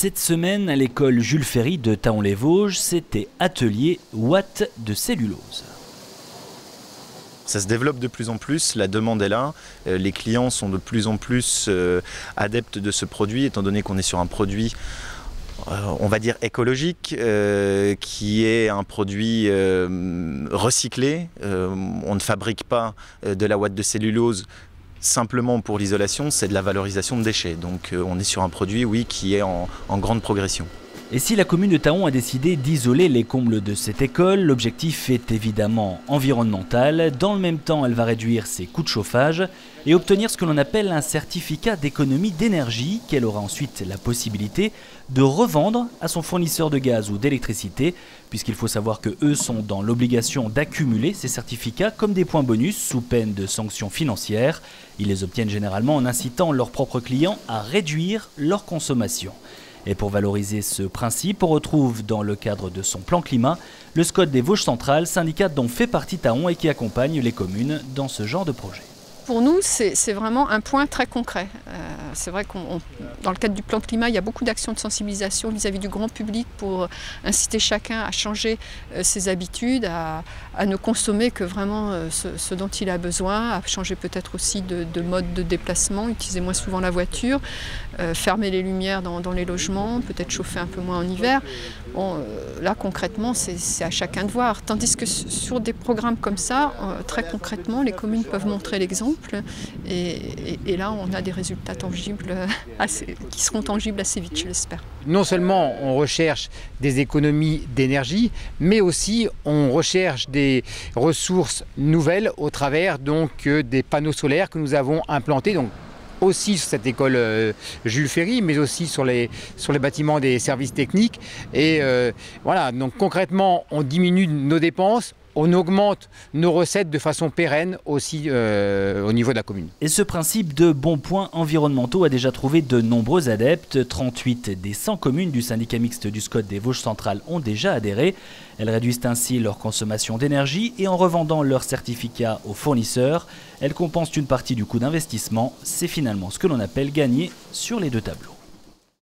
Cette semaine, à l'école Jules Ferry de Thaon-les-Vosges, c'était atelier ouate de cellulose. Ça se développe de plus en plus, la demande est là, les clients sont de plus en plus adeptes de ce produit, étant donné qu'on est sur un produit, on va dire écologique, qui est un produit recyclé. On ne fabrique pas de la ouate de cellulose simplement pour l'isolation, c'est de la valorisation de déchets. Donc on est sur un produit, oui, qui est en grande progression. Et si la commune de Thaon a décidé d'isoler les combles de cette école, l'objectif est évidemment environnemental. Dans le même temps, elle va réduire ses coûts de chauffage et obtenir ce que l'on appelle un certificat d'économie d'énergie qu'elle aura ensuite la possibilité de revendre à son fournisseur de gaz ou d'électricité, puisqu'il faut savoir que eux sont dans l'obligation d'accumuler ces certificats comme des points bonus sous peine de sanctions financières. Ils les obtiennent généralement en incitant leurs propres clients à réduire leur consommation. Et pour valoriser ce principe, on retrouve dans le cadre de son plan climat le SCOT des Vosges Centrales, syndicat dont fait partie Thaon et qui accompagne les communes dans ce genre de projet. Pour nous, c'est vraiment un point très concret. C'est vrai qu'on, dans le cadre du plan climat, il y a beaucoup d'actions de sensibilisation vis-à-vis du grand public pour inciter chacun à changer ses habitudes, à ne consommer que vraiment ce dont il a besoin, à changer peut-être aussi de mode de déplacement, utiliser moins souvent la voiture, fermer les lumières dans les logements, peut-être chauffer un peu moins en hiver. Bon, là, concrètement, c'est à chacun de voir. Tandis que sur des programmes comme ça, très concrètement, les communes peuvent montrer l'exemple. Et là, on a des résultats tangibles, qui seront tangibles assez vite, je l'espère. Non seulement on recherche des économies d'énergie, mais aussi on recherche des ressources nouvelles au travers donc des panneaux solaires que nous avons implantés. Donc, aussi sur cette école Jules Ferry, mais aussi sur les bâtiments des services techniques. Et voilà, donc concrètement, on diminue nos dépenses, on augmente nos recettes de façon pérenne aussi au niveau de la commune. Et ce principe de bons points environnementaux a déjà trouvé de nombreux adeptes. 38 des 100 communes du syndicat mixte du SCOT des Vosges Centrales ont déjà adhéré. Elles réduisent ainsi leur consommation d'énergie et en revendant leurs certificats aux fournisseurs, elles compensent une partie du coût d'investissement. C'est finalement ce que l'on appelle gagner sur les deux tableaux.